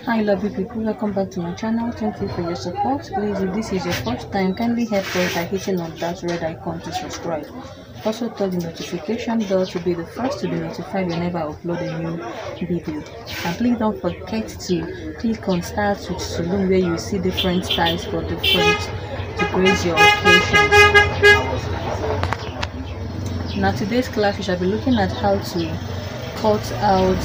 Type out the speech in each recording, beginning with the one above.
Hi lovely people, welcome back to my channel. Thank you for your support. Please, if this is your first time, kindly help us by hitting on that red icon to subscribe. Also touch the notification bell to be the first to be notified whenever I upload a new video. And please don't forget to click on Start with Solumu, where you see different styles for different to grace your occasions. Now today's class we shall be looking at how to cut out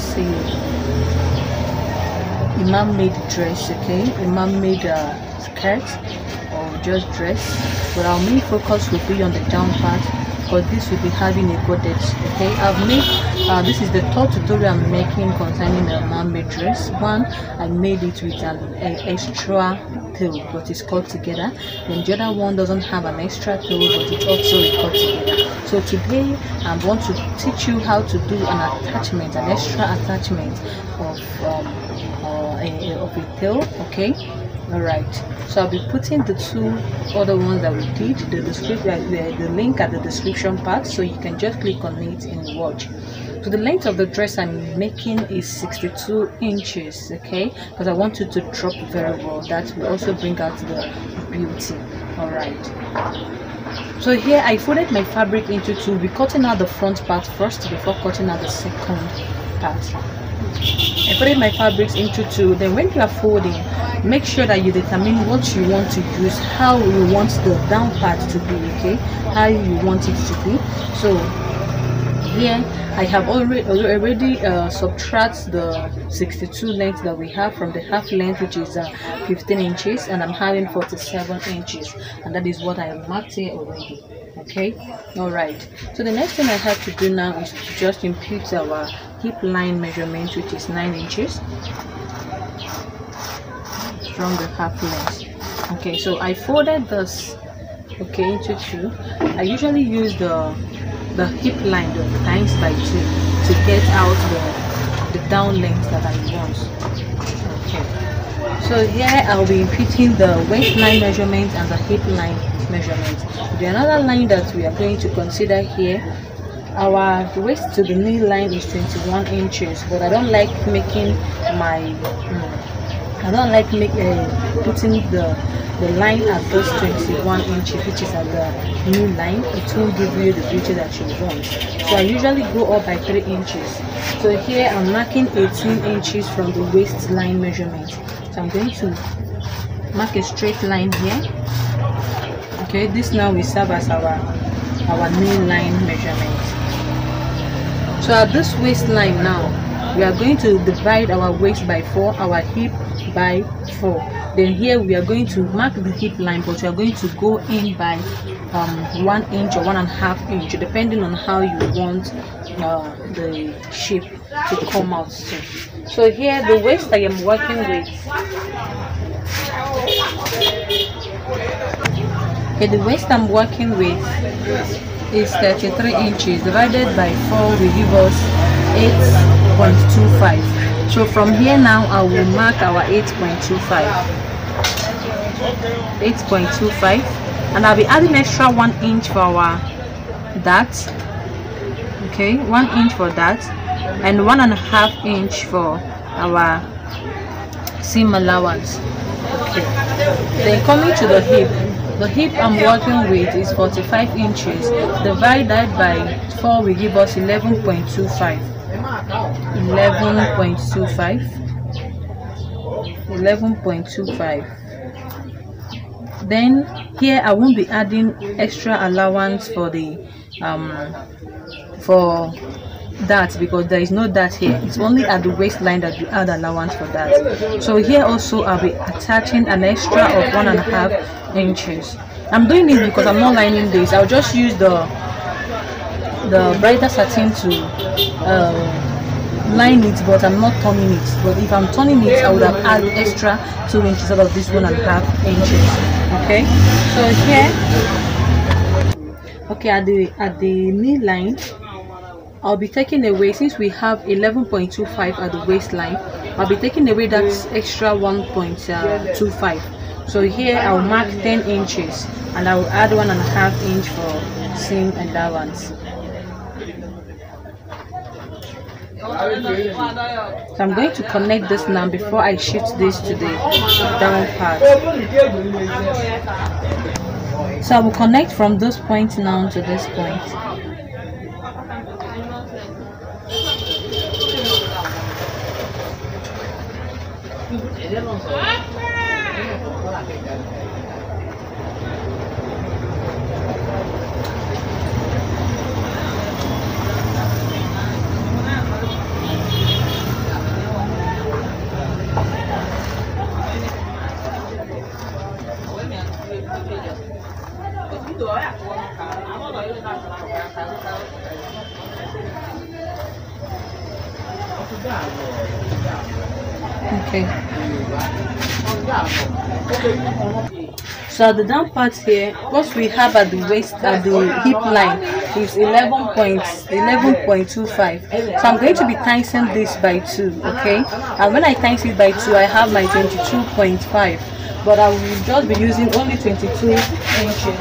a man-made dress, okay, a man-made skirt or just dress, but our main focus will be on the down part because this will be having a godjet. Okay, I've made this is the third tutorial I'm making concerning a man-made dress. One, I made it with an extra tail but it's cut together, and the other one doesn't have an extra tail but it's also cut together. So today I want to teach you how to do an attachment, an extra attachment of a tail. Okay, all right, so I'll be putting the two other ones that we did, the link at the description part, so you can just click on it and watch. So the length of the dress I'm making is 62 inches, okay, because I want it to drop very well. That will also bring out the beauty. All right, so here I folded my fabric into two. We're cutting out the front part first before cutting out the second part. I folded my fabrics into two. Then when you are folding, make sure that you determine what you want to use, how you want the down part to be, okay, how you want it to be. So here I have already subtract the 62 length that we have from the half length, which is 15 inches, and I'm having 47 inches, and that is what I marked here already. Okay, all right, so the next thing I have to do now is to just impute our hip line measurement, which is 9 inches from the half length. Okay, so I folded this, okay, into two. I usually use the hip line, the times by 2, to get out the down length that I want. Okay, so here I'll be imputing the waistline measurement and the hip line measurement. The another line that we are going to consider here, our waist to the knee line is 21 inches, but I don't like making my putting the line at those 21 inches, which is at the knee line. It won't give you the beauty that you want. So I usually go up by 3 inches. So here I'm marking 18 inches from the waistline measurement. So I'm going to mark a straight line here. Okay, this now will serve as our knee line measurement. So at this waistline now, we are going to divide our waist by 4, our hip by 4. Then here we are going to mark the hip line, but we are going to go in by 1 inch or 1.5 inch, depending on how you want the shape to come out. So here the waist I am working with, okay, the waist I'm working with is 33 inches. Divided by 4 will give us 8.25. So from here now I will mark our 8.25, and I'll be adding extra 1 inch for our that. Okay, 1 inch for that, and 1.5 inch for our seam allowance. Okay, then coming to the hip I'm working with is 45 inches. Divided by 4 will give us 11.25. 11.25. Then here I won't be adding extra allowance for the for that, because there is no that here. It's only at the waistline that you add allowance for that. So here also I'll be attaching an extra of 1.5 inches. I'm doing this because I'm not lining this. I'll just use the brighter satin to line it, but I'm not turning it. But if I'm turning it, I would have added extra 2 inches out of this 1.5 inches. Okay, so here, okay, at the knee line, I'll be taking away, since we have 11.25 at the waistline, I'll be taking away that extra 1.25. So here I'll mark 10 inches and I will add 1.5 inch for seam allowance. So I'm going to connect this now before I shift this to the down part. So I will connect from this point now to this point. Okay. So at the down part here, what we have at the waist, at the hip line, is 11.25. So I'm going to be timesing this by 2, okay? And when I times it by 2, I have my 22.5. But I will just be using only 22 inches.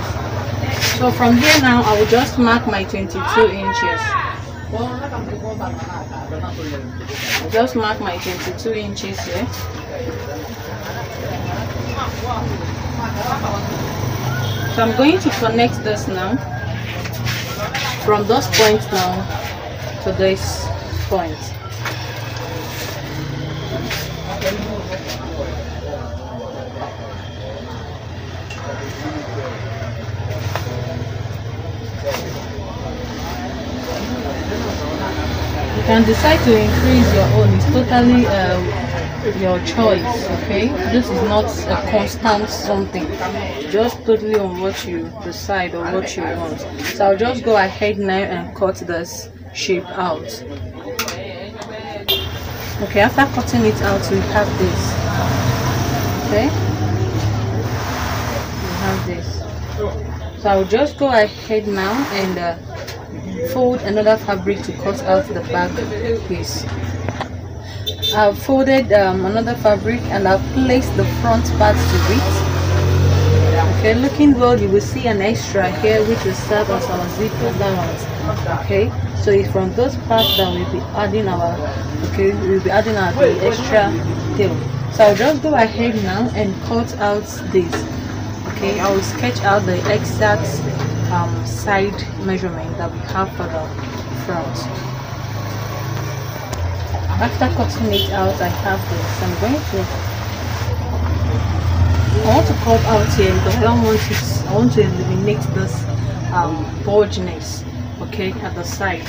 So from here now, I will just mark my 22 inches. Just mark my 22 inches here. So I'm going to connect this now from those points now to this point. You can decide to increase your own. It's totally your choice, okay? This is not a constant something, just totally on what you decide or what you want. So I'll just go ahead now and cut this shape out. Okay, after cutting it out, we have this. Okay, we have this. So I'll just go ahead now and fold another fabric to cut out the back piece. I've folded another fabric and I've placed the front part to it. Okay, looking well, you will see an extra here which will serve as our zip allowance. Okay, so it's from those parts that we'll be adding our the extra tail. So I'll just go ahead now and cut out this. Okay, I will sketch out the exact side measurement that we have for the front. After cutting it out, I have this. I want to cut out here because I want to eliminate this bulginess, okay, at the side.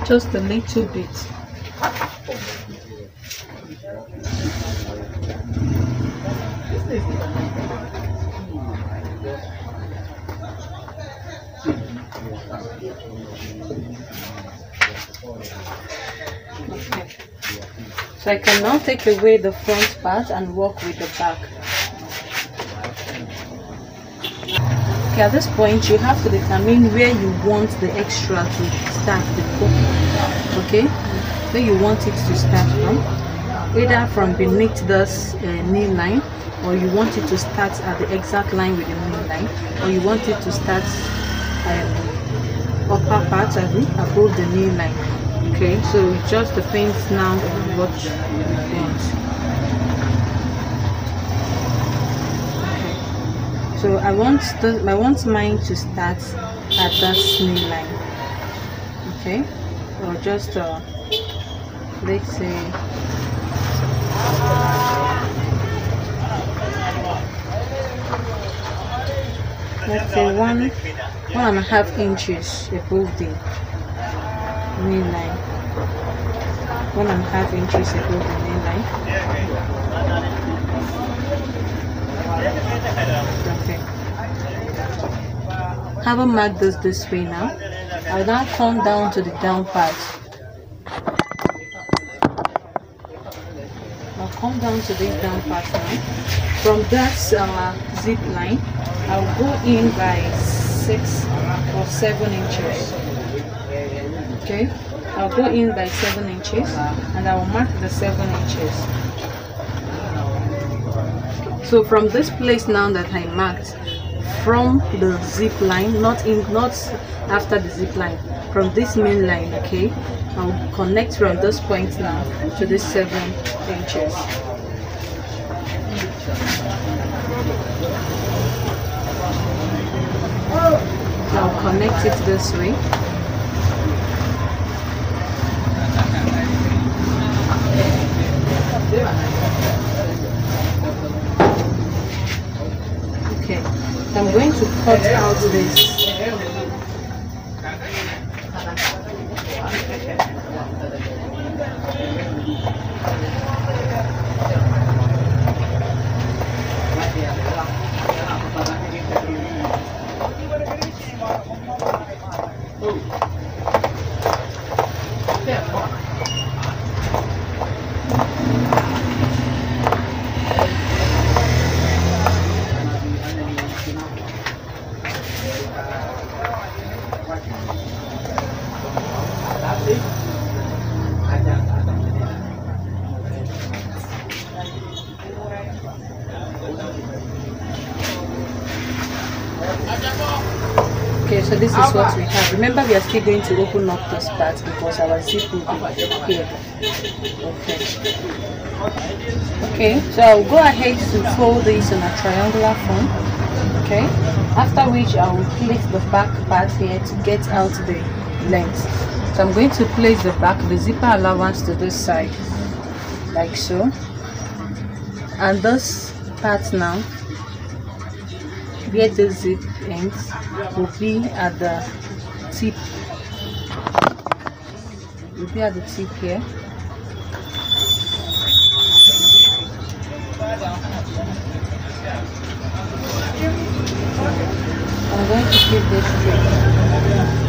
Just a little bit. Okay. So I can now take away the front part and work with the back. Okay, at this point you have to determine where you want the extra to start the pocket. Okay, where you want it to start from, either from beneath this knee line, or you want it to start at the exact line with the knee line, or you want it to start upper part above the knee line. Okay, so it just depends now on what you want. Okay, so I want mine to start at that knee line. Okay, or just let's say one and a half inches above the knee line. 1.5 inches above the knee line. Okay. Having marked this way now, I'll now come down to the down part. come down to this down part now. From that zip line, I'll go in by 6 or 7 inches. Okay, I'll go in by 7 inches and I will mark the 7 inches. So from this place now that I marked, from the zip line, not after the zip line, from this main line, okay, I'll connect from this point now to this 7 inches. I'll connect it this way. Okay, I'm going to cut out this. Okay, so this is what we have. Remember, we are still going to open up this part because our zip will be here. Okay, so I'll go ahead to fold this in a triangular form. Okay, after which I will place the back part here to get out the length. So I'm going to place the zipper allowance to this side, like so, and this part now, where the zip ends, will be at the tip. Will be at the tip here. I'm going to keep this straight.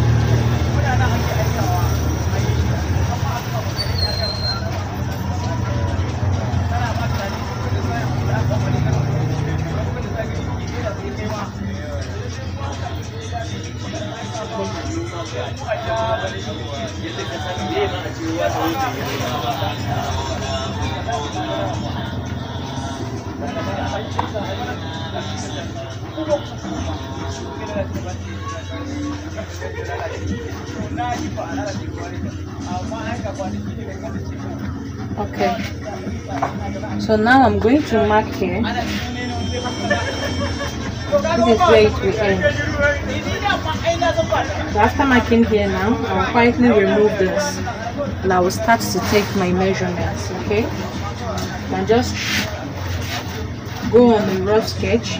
Okay, so now I'm going to mark here. This is where it will end. So after marking here now, I'll quietly remove this and I will start to take my measurements. Okay, and just go on the rough sketch.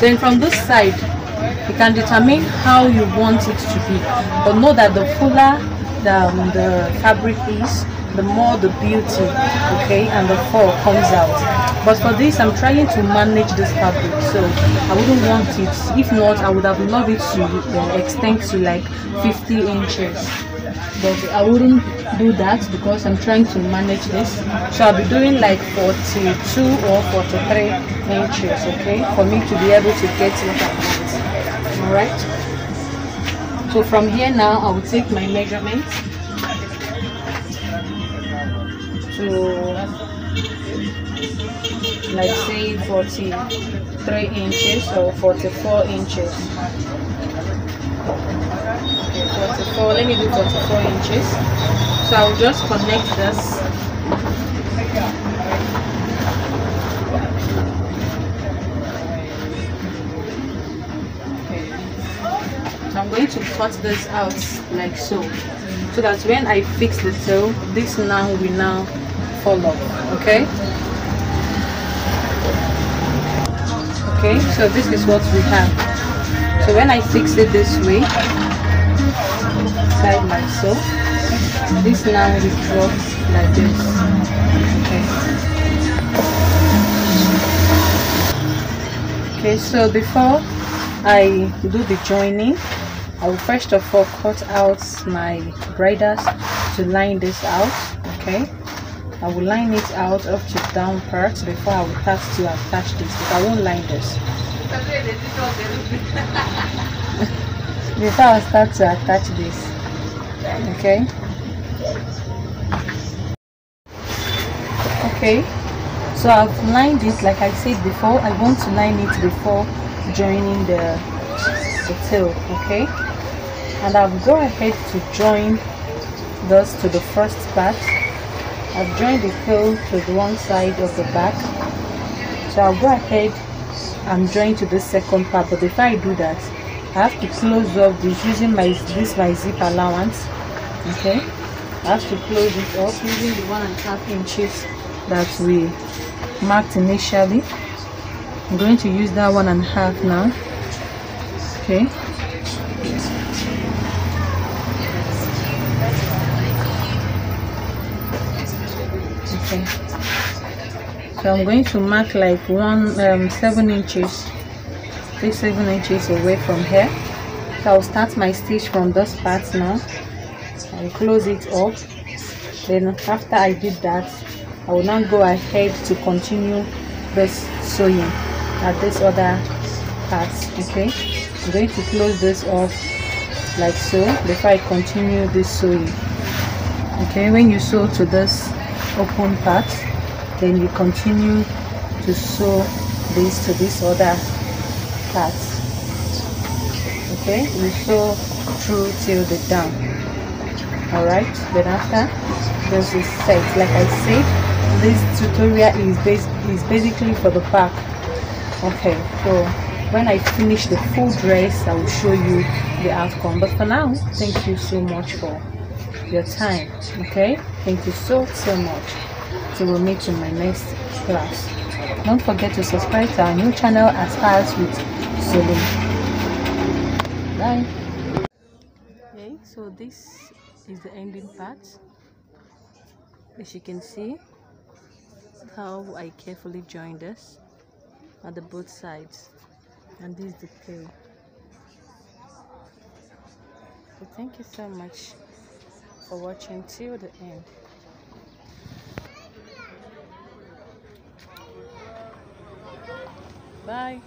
Then from this side, you can determine how you want it to be, but know that the fuller the fabric is, the more the beauty, okay, and the fall comes out. But for this, I'm trying to manage this fabric, so I wouldn't want it. If not, I would have loved it to extend to like 50 inches, but I wouldn't do that because I'm trying to manage this. So I'll be doing like 42 or 43 inches, okay, for me to be able to get what I want. All right, so from here now I will take my measurements to like say 43 inches or 44 inches. Okay, 44, let me do 44 inches. So I'll just connect this. I'm going to cut this out like so that when I fix the tail, this now will now fall off. Okay, so this is what we have. So when I fix it this way, side like so, this now will drop like this. Okay, so before I do the joining, I will first of all cut out my bridles to line this out. Okay, I will line it out up to down part before I will start to attach this, but I won't line this. Before I start to attach this. Okay. Okay, so I've lined it like I said before. I want to line it before joining the tail. Okay, and I'll go ahead to join this to the first part. I've joined the tail to the one side of the back, so I'll go ahead and join to the second part. But before I do that, I have to close up this using my zip allowance. Okay, I have to close it up using the 1.5 inches that we marked initially. I'm going to use that 1.5 now. Okay, so I'm going to mark like 7 inches, 7 inches away from here. So I'll start my stitch from this part now and close it up. Then after I did that, I will now go ahead to continue this sewing at this other part. Okay, I'm going to close this off like so before I continue this sewing. Okay, when you sew to this open part, then you continue to sew this to this other part. Okay, we sew through till the down. All right, then after this is set, like I said, this tutorial is basically for the back. Okay, so when I finish the full dress, I will show you the outcome. But for now, thank you so much for your time. Okay, thank you so much. So we'll meet in my next class. Don't forget to subscribe to our new channel as Styles with Solumu. Bye. Okay, so this is the ending part. As you can see how I carefully joined this at the both sides, and this is the tail. So thank you so much for watching till the end. Bye.